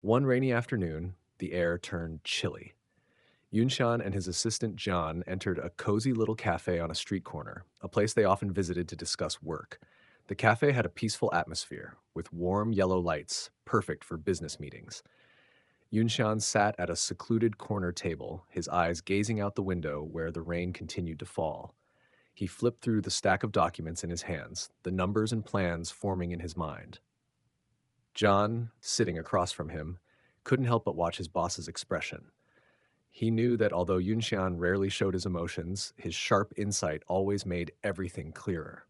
One rainy afternoon, the air turned chilly. Yunshan and his assistant John entered a cozy little cafe on a street corner, a place they often visited to discuss work. The cafe had a peaceful atmosphere, with warm yellow lights, perfect for business meetings. Yunshan sat at a secluded corner table, his eyes gazing out the window where the rain continued to fall. He flipped through the stack of documents in his hands, the numbers and plans forming in his mind. John, sitting across from him, couldn't help but watch his boss's expression. He knew that although Yunxian rarely showed his emotions, his sharp insight always made everything clearer.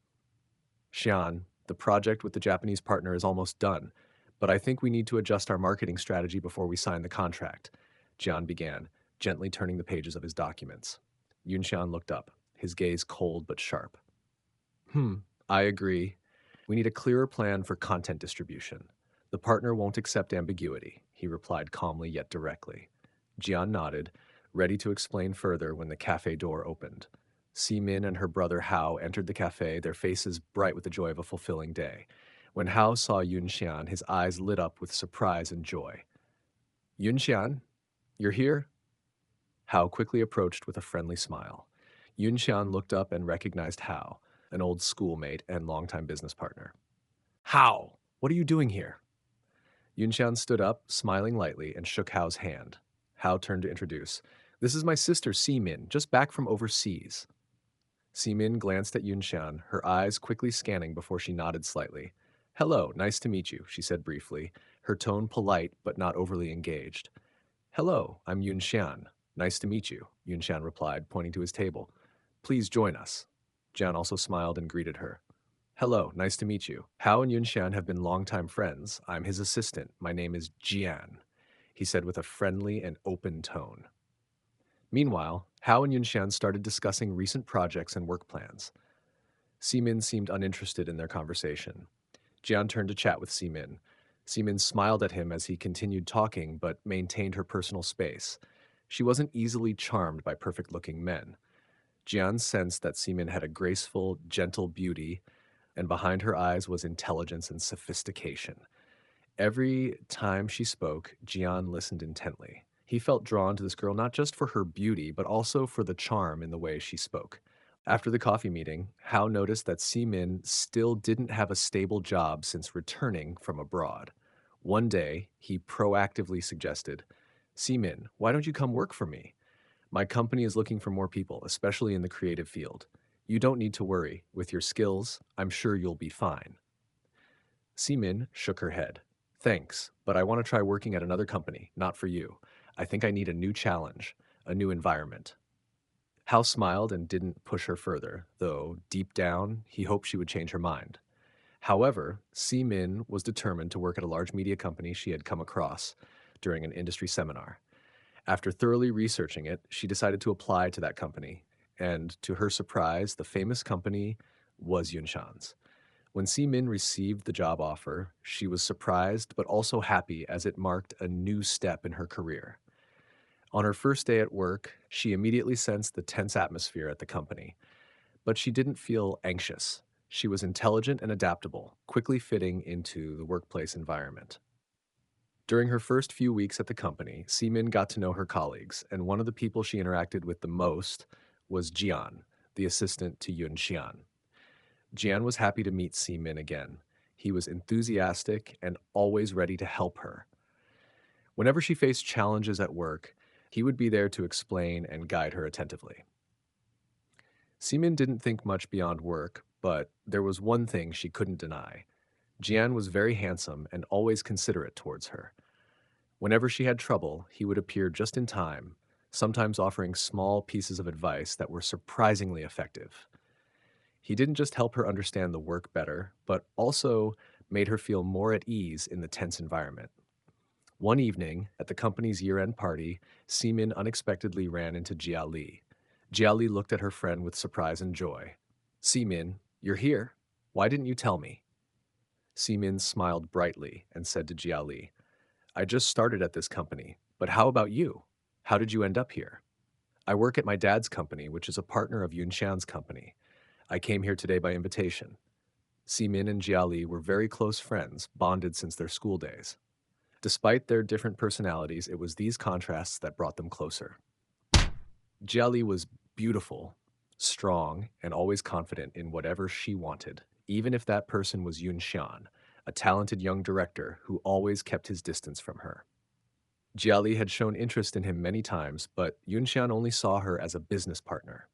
Xian, the project with the Japanese partner is almost done, but I think we need to adjust our marketing strategy before we sign the contract, Jian began, gently turning the pages of his documents. Yunxian looked up, his gaze cold but sharp. Hmm, I agree. We need a clearer plan for content distribution. The partner won't accept ambiguity, he replied calmly yet directly. Jian nodded, ready to explain further when the cafe door opened. Si Min and her brother Hao entered the cafe, their faces bright with the joy of a fulfilling day. When Hao saw Yun Xian, his eyes lit up with surprise and joy. Yun Xian, you're here? Hao quickly approached with a friendly smile. Yun Xian looked up and recognized Hao, an old schoolmate and longtime business partner. Hao, what are you doing here? Yun Xian stood up, smiling lightly, and shook Hao's hand. Hao turned to introduce. This is my sister, Si Min, just back from overseas. Si Min glanced at Yun Xian, her eyes quickly scanning before she nodded slightly. Hello, nice to meet you, she said briefly, her tone polite but not overly engaged. Hello, I'm Yun Xian. Nice to meet you, Yun Xian replied, pointing to his table. Please join us. Jian also smiled and greeted her. Hello, nice to meet you. Hao and Yunshan have been longtime friends. I'm his assistant. My name is Jian, he said with a friendly and open tone. Meanwhile, Hao and Yunshan started discussing recent projects and work plans. Simin seemed uninterested in their conversation. Jian turned to chat with Simin. Simin smiled at him as he continued talking, but maintained her personal space. She wasn't easily charmed by perfect-looking men. Jian sensed that Simin had a graceful, gentle beauty, and behind her eyes was intelligence and sophistication. Every time she spoke, Jian listened intently. He felt drawn to this girl not just for her beauty, but also for the charm in the way she spoke. After the coffee meeting, Hao noticed that Simin still didn't have a stable job since returning from abroad. One day, he proactively suggested, Simin, why don't you come work for me? My company is looking for more people, especially in the creative field. You don't need to worry. With your skills, I'm sure you'll be fine. Simin shook her head. Thanks, but I want to try working at another company, not for you. I think I need a new challenge, a new environment. Hal smiled and didn't push her further, though deep down, he hoped she would change her mind. However, Simin was determined to work at a large media company she had come across during an industry seminar. After thoroughly researching it, she decided to apply to that company, and to her surprise, the famous company was Yunshan's. When Si Min received the job offer, she was surprised but also happy as it marked a new step in her career. On her first day at work, she immediately sensed the tense atmosphere at the company, but she didn't feel anxious. She was intelligent and adaptable, quickly fitting into the workplace environment. During her first few weeks at the company, Simin got to know her colleagues, and one of the people she interacted with the most was Jian, the assistant to Yun Xian. Jian was happy to meet Simin again. He was enthusiastic and always ready to help her. Whenever she faced challenges at work, he would be there to explain and guide her attentively. Simin didn't think much beyond work, but there was one thing she couldn't deny. Jian was very handsome and always considerate towards her. Whenever she had trouble, he would appear just in time, sometimes offering small pieces of advice that were surprisingly effective. He didn't just help her understand the work better, but also made her feel more at ease in the tense environment. One evening, at the company's year-end party, Simin unexpectedly ran into Jia Li. Jia Li looked at her friend with surprise and joy. Simin, you're here. Why didn't you tell me? Simin smiled brightly and said to Jia Li, I just started at this company, but how about you? How did you end up here? I work at my dad's company, which is a partner of Yunshan's company. I came here today by invitation. Simin and Jiali were very close friends, bonded since their school days. Despite their different personalities, it was these contrasts that brought them closer. Jelly was beautiful, strong, and always confident in whatever she wanted, even if that person was Yun Xian, a talented young director who always kept his distance from her. Jiali had shown interest in him many times, but Yun Xian only saw her as a business partner.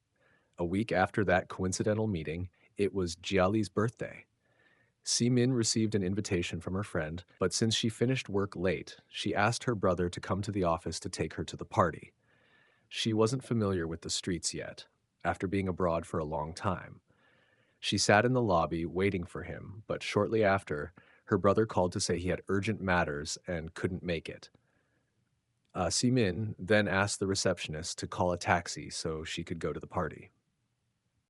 A week after that coincidental meeting, it was Jiali's birthday. Si Min received an invitation from her friend, but since she finished work late, she asked her brother to come to the office to take her to the party. She wasn't familiar with the streets yet, after being abroad for a long time. She sat in the lobby waiting for him, but shortly after, her brother called to say he had urgent matters and couldn't make it. Si Min then asked the receptionist to call a taxi so she could go to the party.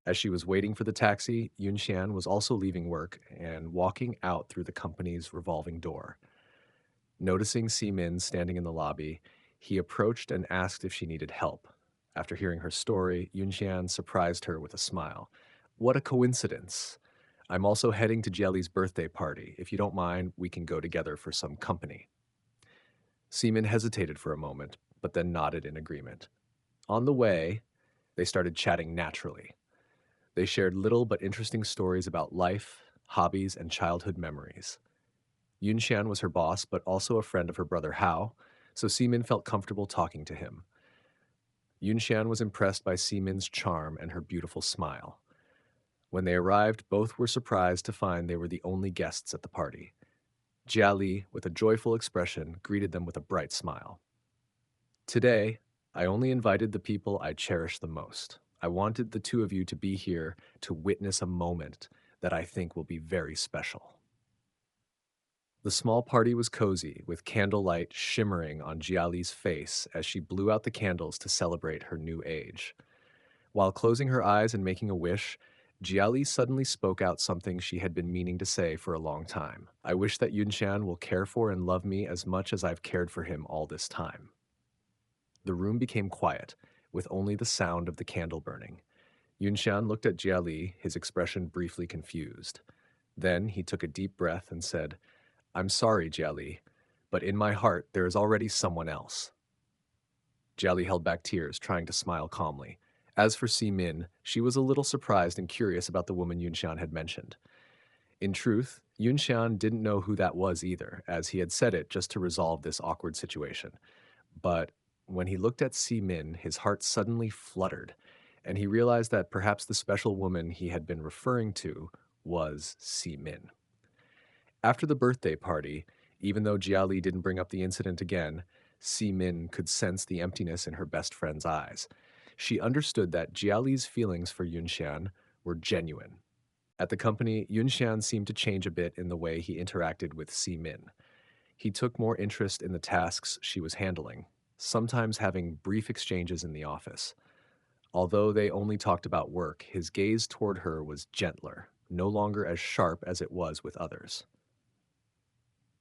As she was waiting for the taxi, Yun Xian was also leaving work and walking out through the company's revolving door. Noticing Si Min standing in the lobby, he approached and asked if she needed help. After hearing her story, Yun Xian surprised her with a smile. What a coincidence! I'm also heading to Jelly's birthday party. If you don't mind, we can go together for some company. Seaman hesitated for a moment, but then nodded in agreement. On the way, they started chatting naturally. They shared little but interesting stories about life, hobbies, and childhood memories. Yun Xian was her boss, but also a friend of her brother Hao, so Seaman felt comfortable talking to him. Yun Xian was impressed by Seaman's charm and her beautiful smile. When they arrived, both were surprised to find they were the only guests at the party. Jia Li, with a joyful expression, greeted them with a bright smile. Today, I only invited the people I cherish the most. I wanted the two of you to be here to witness a moment that I think will be very special. The small party was cozy, with candlelight shimmering on Jiali's face as she blew out the candles to celebrate her new age. While closing her eyes and making a wish, Jiali suddenly spoke out something she had been meaning to say for a long time. I wish that Yunshan will care for and love me as much as I've cared for him all this time. The room became quiet, with only the sound of the candle burning. Yunshan looked at Jiali, his expression briefly confused. Then he took a deep breath and said, I'm sorry, Jiali, but in my heart there is already someone else. Jiali held back tears, trying to smile calmly. As for Si Min, she was a little surprised and curious about the woman Yunshan had mentioned. In truth, Yunshan didn't know who that was either, as he had said it just to resolve this awkward situation. But when he looked at Si Min, his heart suddenly fluttered, and he realized that perhaps the special woman he had been referring to was Si Min. After the birthday party, even though Jiali didn't bring up the incident again, Si Min could sense the emptiness in her best friend's eyes. She understood that Jiali's feelings for Yunxian were genuine. At the company, Yunxian seemed to change a bit in the way he interacted with Si Min. He took more interest in the tasks she was handling, sometimes having brief exchanges in the office. Although they only talked about work, his gaze toward her was gentler, no longer as sharp as it was with others.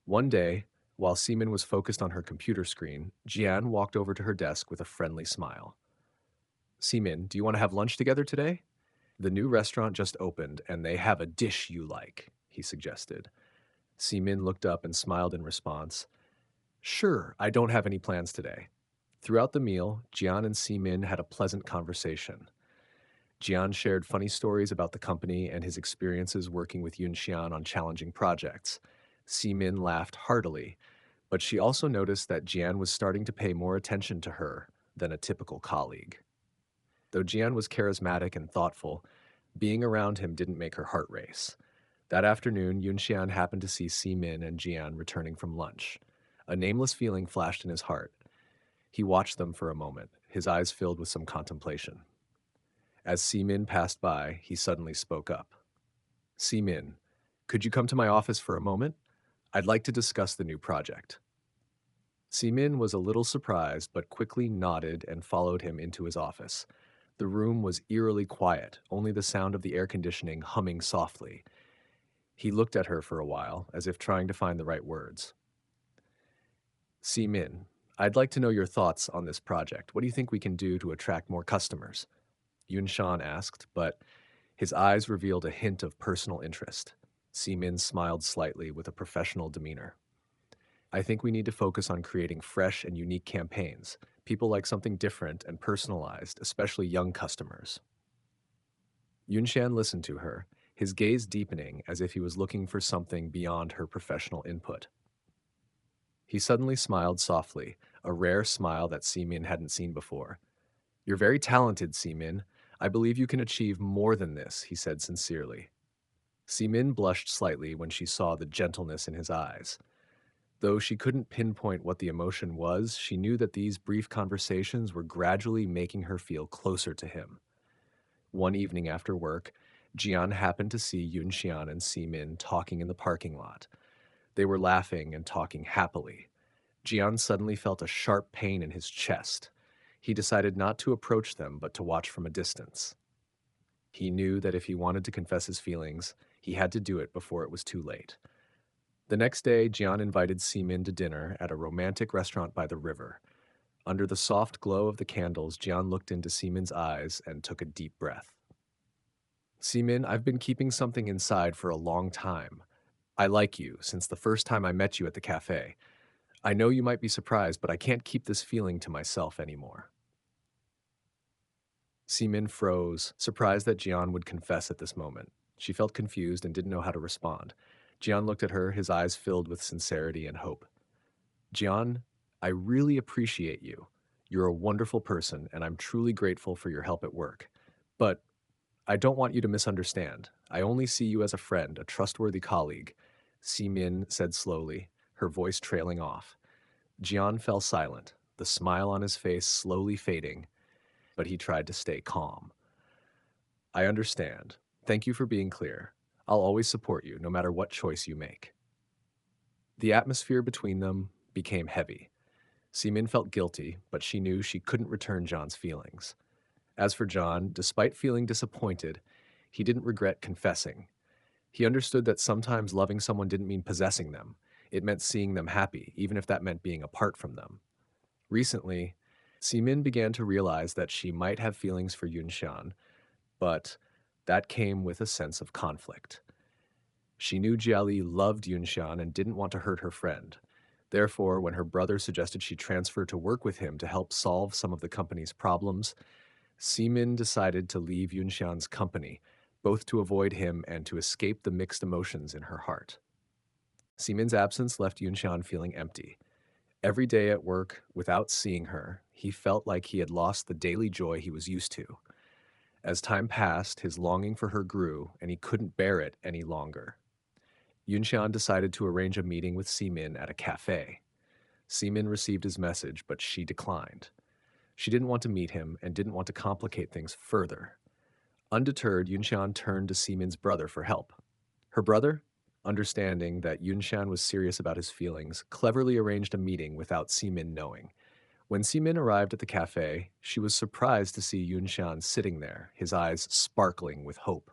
One day, while Seaman was focused on her computer screen, Jian walked over to her desk with a friendly smile. Seaman, do you want to have lunch together today? The new restaurant just opened, and they have a dish you like, he suggested. Seaman looked up and smiled in response. Sure, I don't have any plans today. Throughout the meal, Jian and Seaman had a pleasant conversation. Jian shared funny stories about the company and his experiences working with Yun Xian on challenging projects. Seamin laughed heartily, but she also noticed that Jian was starting to pay more attention to her than a typical colleague. Though Jian was charismatic and thoughtful, being around him didn't make her heart race. That afternoon, Yunxian happened to see Seamin and Jian returning from lunch. A nameless feeling flashed in his heart. He watched them for a moment, his eyes filled with some contemplation. As Seamin passed by, he suddenly spoke up. Seamin, could you come to my office for a moment? I'd like to discuss the new project. Seamin was a little surprised, but quickly nodded and followed him into his office. The room was eerily quiet, only the sound of the air conditioning humming softly. He looked at her for a while, as if trying to find the right words. Seamin, I'd like to know your thoughts on this project. What do you think we can do to attract more customers? Yun Shan asked, but his eyes revealed a hint of personal interest. Seamin smiled slightly with a professional demeanor. I think we need to focus on creating fresh and unique campaigns. People like something different and personalized, especially young customers. Yunshan listened to her, his gaze deepening as if he was looking for something beyond her professional input. He suddenly smiled softly, a rare smile that Seamin hadn't seen before. You're very talented, Seamin. I believe you can achieve more than this, he said sincerely. Seamin blushed slightly when she saw the gentleness in his eyes. Though she couldn't pinpoint what the emotion was, she knew that these brief conversations were gradually making her feel closer to him. One evening after work, Jian happened to see Yunxian and Seamin talking in the parking lot. They were laughing and talking happily. Jian suddenly felt a sharp pain in his chest. He decided not to approach them but to watch from a distance. He knew that if he wanted to confess his feelings, he had to do it before it was too late. The next day, Jian invited Seamin to dinner at a romantic restaurant by the river. Under the soft glow of the candles, Jian looked into Seamin's eyes and took a deep breath. Seamin, I've been keeping something inside for a long time. I like you since the first time I met you at the cafe. I know you might be surprised, but I can't keep this feeling to myself anymore. Seamin froze, surprised that Jian would confess at this moment. She felt confused and didn't know how to respond. Jian looked at her, his eyes filled with sincerity and hope. Jian, I really appreciate you. You're a wonderful person, and I'm truly grateful for your help at work. But I don't want you to misunderstand. I only see you as a friend, a trustworthy colleague, Seamin said slowly, her voice trailing off. Jian fell silent, the smile on his face slowly fading, but he tried to stay calm. I understand. Thank you for being clear. I'll always support you, no matter what choice you make. The atmosphere between them became heavy. Seamin felt guilty, but she knew she couldn't return John's feelings. As for John, despite feeling disappointed, he didn't regret confessing. He understood that sometimes loving someone didn't mean possessing them. It meant seeing them happy, even if that meant being apart from them. Recently, Seamin began to realize that she might have feelings for Yunshan, but that came with a sense of conflict. She knew Jiali loved Yunshan and didn't want to hurt her friend. Therefore, when her brother suggested she transfer to work with him to help solve some of the company's problems, Seamin decided to leave Yunshan's company, both to avoid him and to escape the mixed emotions in her heart. Seamin's absence left Yunshan feeling empty. Every day at work, without seeing her, he felt like he had lost the daily joy he was used to. As time passed, his longing for her grew, and he couldn't bear it any longer. Yunshan decided to arrange a meeting with Seamin at a cafe. Seamin received his message, but she declined. She didn't want to meet him and didn't want to complicate things further. Undeterred, Yunshan turned to Seamin's brother for help. Her brother, understanding that Yunshan was serious about his feelings, cleverly arranged a meeting without Seamin knowing. When Seamin arrived at the cafe, she was surprised to see Yunshan sitting there, his eyes sparkling with hope.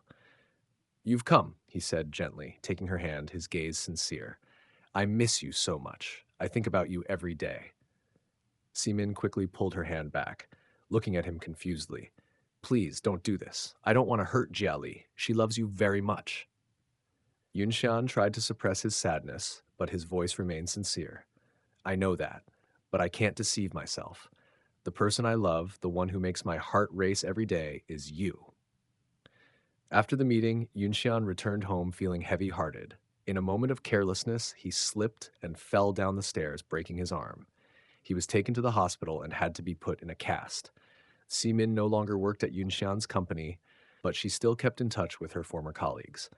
You've come, he said gently, taking her hand, his gaze sincere. I miss you so much. I think about you every day. Seamin quickly pulled her hand back, looking at him confusedly. Please, don't do this. I don't want to hurt Jiali. She loves you very much. Yunshan tried to suppress his sadness, but his voice remained sincere. I know that, but I can't deceive myself. The person I love, the one who makes my heart race every day, is you. After the meeting, Yunxian returned home feeling heavy-hearted. In a moment of carelessness, he slipped and fell down the stairs, breaking his arm. He was taken to the hospital and had to be put in a cast. Seamin no longer worked at Yunxian's company, but she still kept in touch with her former colleagues.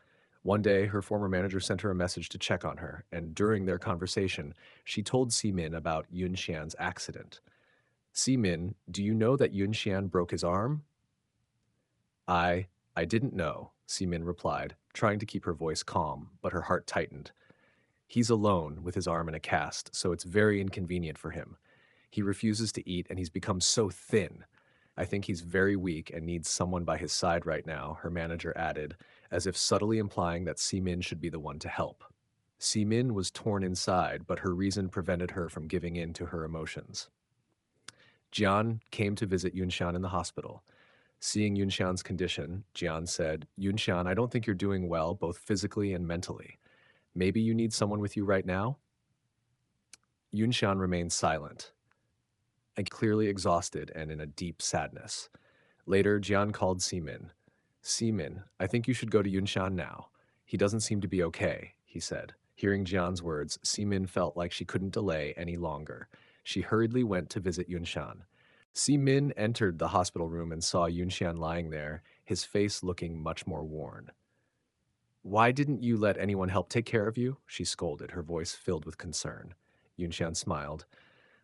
One day, her former manager sent her a message to check on her, and during their conversation, she told Seamin about Yunxian's accident. Seamin, do you know that Yunxian broke his arm? I, I didn't know, Seamin replied, trying to keep her voice calm, but her heart tightened. He's alone with his arm in a cast, so it's very inconvenient for him. He refuses to eat and he's become so thin. I think he's very weak and needs someone by his side right now, her manager added, as if subtly implying that Seamin should be the one to help. Seamin was torn inside, but her reason prevented her from giving in to her emotions. Jian came to visit Yunshan in the hospital. Seeing Yunshan's condition, Jian said, Yunshan, I don't think you're doing well, both physically and mentally. Maybe you need someone with you right now? Yunshan remained silent, and clearly exhausted and in a deep sadness. Later, Jian called Simin. Simin, I think you should go to Yunshan now. He doesn't seem to be okay, he said. Hearing Jian's words, Simin felt like she couldn't delay any longer. She hurriedly went to visit Yunshan. Simin entered the hospital room and saw Yunshan lying there, his face looking much more worn. Why didn't you let anyone help take care of you? She scolded, her voice filled with concern. Yunshan smiled.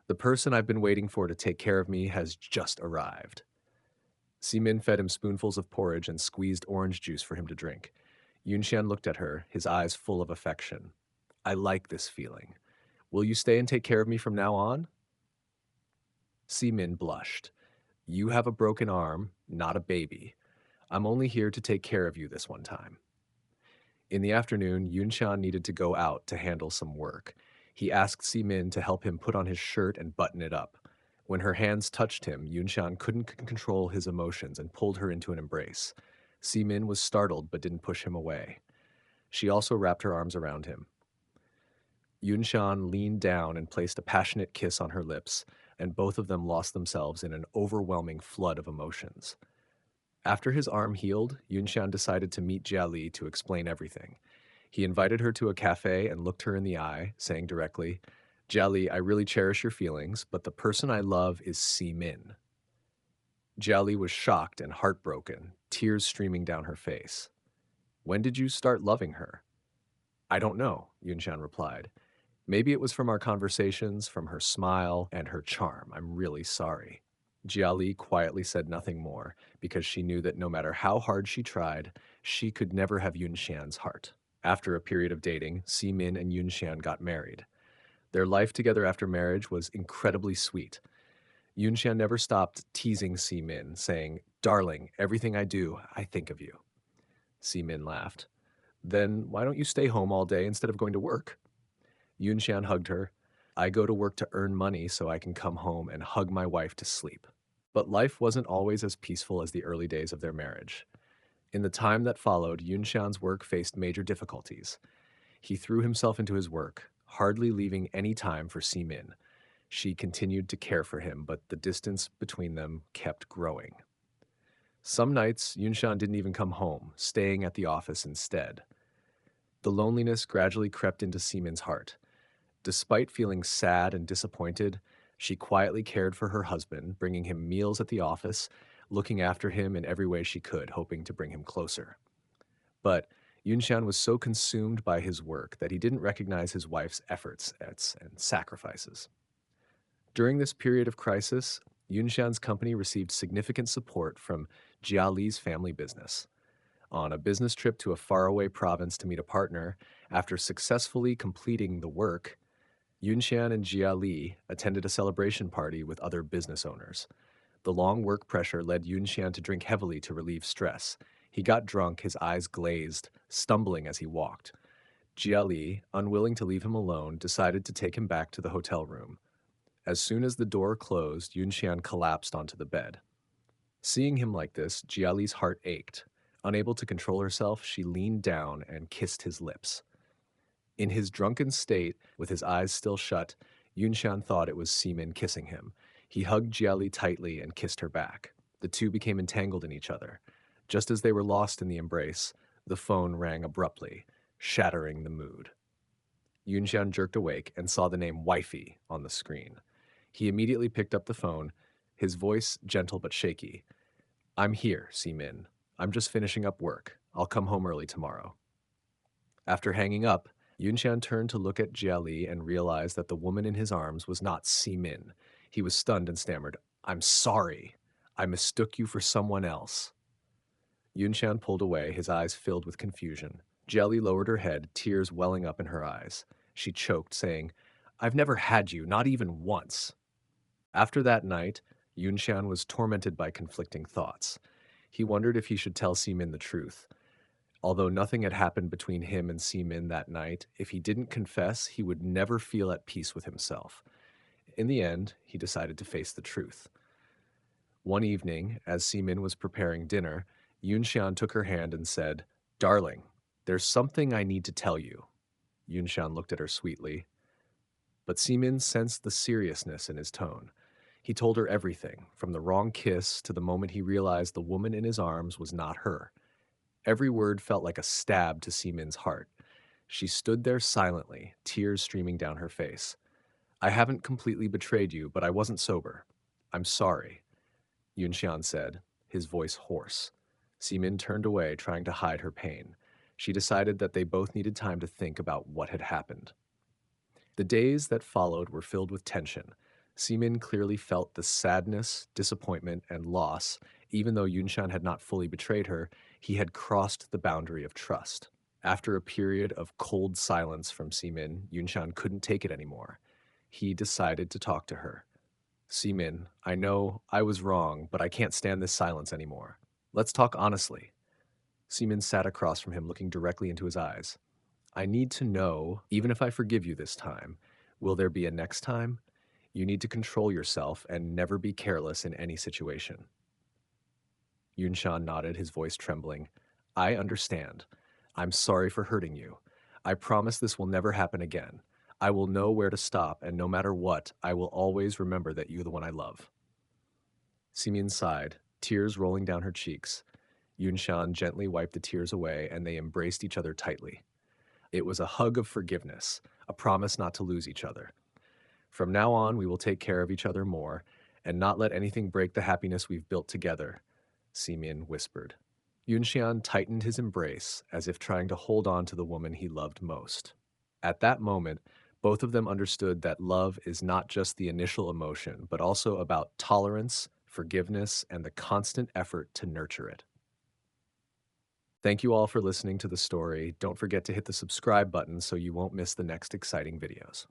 The person I've been waiting for to take care of me has just arrived. Simin fed him spoonfuls of porridge and squeezed orange juice for him to drink. Yunshan looked at her, his eyes full of affection. I like this feeling. Will you stay and take care of me from now on? Simin blushed. You have a broken arm, not a baby. I'm only here to take care of you this one time. In the afternoon, Yunshan needed to go out to handle some work. He asked Simin to help him put on his shirt and button it up. When her hands touched him, Yunshan couldn't control his emotions and pulled her into an embrace. Simin was startled but didn't push him away. She also wrapped her arms around him. Yunshan leaned down and placed a passionate kiss on her lips, and both of them lost themselves in an overwhelming flood of emotions. After his arm healed, Yunshan decided to meet Jia Li to explain everything. He invited her to a cafe and looked her in the eye, saying directly, Jia Li, I really cherish your feelings, but the person I love is Si Min. Jia Li was shocked and heartbroken, tears streaming down her face. When did you start loving her? I don't know, Yunshan replied. Maybe it was from our conversations, from her smile, and her charm. I'm really sorry. Jia Li quietly said nothing more, because she knew that no matter how hard she tried, she could never have Yunshan's heart. After a period of dating, Si Min and Yunshan got married. Their life together after marriage was incredibly sweet. Yunshan never stopped teasing Si Min, saying, Darling, everything I do, I think of you. Si Min laughed. Then why don't you stay home all day instead of going to work? Yunshan hugged her. I go to work to earn money so I can come home and hug my wife to sleep. But life wasn't always as peaceful as the early days of their marriage. In the time that followed, Yunshan's work faced major difficulties. He threw himself into his work, hardly leaving any time for Si Min. She continued to care for him, but the distance between them kept growing. Some nights, Yunshan didn't even come home, staying at the office instead. The loneliness gradually crept into Si Min's heart. Despite feeling sad and disappointed, she quietly cared for her husband, bringing him meals at the office, looking after him in every way she could, hoping to bring him closer. But Yunshan was so consumed by his work that he didn't recognize his wife's efforts and sacrifices. During this period of crisis, Yunshan's company received significant support from Jia Li's family business. On a business trip to a faraway province to meet a partner, after successfully completing the work, Yunshan and Jia Li attended a celebration party with other business owners. The long work pressure led Yunshan to drink heavily to relieve stress. He got drunk, his eyes glazed, stumbling as he walked. Jia Li, unwilling to leave him alone, decided to take him back to the hotel room. As soon as the door closed, Yunshan collapsed onto the bed. Seeing him like this, Jia Li's heart ached. Unable to control herself, she leaned down and kissed his lips. In his drunken state, with his eyes still shut, Yunshan thought it was Si Min kissing him. He hugged Jia Li tightly and kissed her back. The two became entangled in each other. Just as they were lost in the embrace, the phone rang abruptly, shattering the mood. Yunshan jerked awake and saw the name Wifey on the screen. He immediately picked up the phone, his voice gentle but shaky. I'm here, Si Min. I'm just finishing up work. I'll come home early tomorrow. After hanging up, Yunshan turned to look at Jia Li and realized that the woman in his arms was not Si Min. He was stunned and stammered, I'm sorry. I mistook you for someone else. Yunshan pulled away, his eyes filled with confusion. Jia Li lowered her head, tears welling up in her eyes. She choked, saying, I've never had you, not even once. After that night, Yunshan was tormented by conflicting thoughts. He wondered if he should tell Si Min the truth. Although nothing had happened between him and Si Min that night, if he didn't confess, he would never feel at peace with himself. In the end, he decided to face the truth. One evening, as Si Min was preparing dinner, Yunshan took her hand and said, Darling, there's something I need to tell you. Yunshan looked at her sweetly. but Seamin sensed the seriousness in his tone. He told her everything, from the wrong kiss to the moment he realized the woman in his arms was not her. Every word felt like a stab to Seamin's heart. She stood there silently, tears streaming down her face. I haven't completely betrayed you, but I wasn't sober. I'm sorry, Yunxian said, his voice hoarse. Seamin turned away, trying to hide her pain. She decided that they both needed time to think about what had happened. The days that followed were filled with tension. Seamin clearly felt the sadness, disappointment, and loss. Even though Yunshan had not fully betrayed her, he had crossed the boundary of trust. After a period of cold silence from Seamin, Yunshan couldn't take it anymore. He decided to talk to her. Seamin, I know I was wrong, but I can't stand this silence anymore. Let's talk honestly. Seamin sat across from him, looking directly into his eyes. I need to know, even if I forgive you this time, will there be a next time? You need to control yourself and never be careless in any situation. Yunshan nodded, his voice trembling. I understand. I'm sorry for hurting you. I promise this will never happen again. I will know where to stop, and no matter what, I will always remember that you're the one I love. Simeon sighed, tears rolling down her cheeks. Yunshan gently wiped the tears away, and they embraced each other tightly. It was a hug of forgiveness, a promise not to lose each other. From now on, we will take care of each other more and not let anything break the happiness we've built together, Simeon whispered. Yunxian tightened his embrace as if trying to hold on to the woman he loved most. At that moment, both of them understood that love is not just the initial emotion, but also about tolerance, forgiveness, and the constant effort to nurture it. Thank you all for listening to the story. Don't forget to hit the subscribe button so you won't miss the next exciting videos.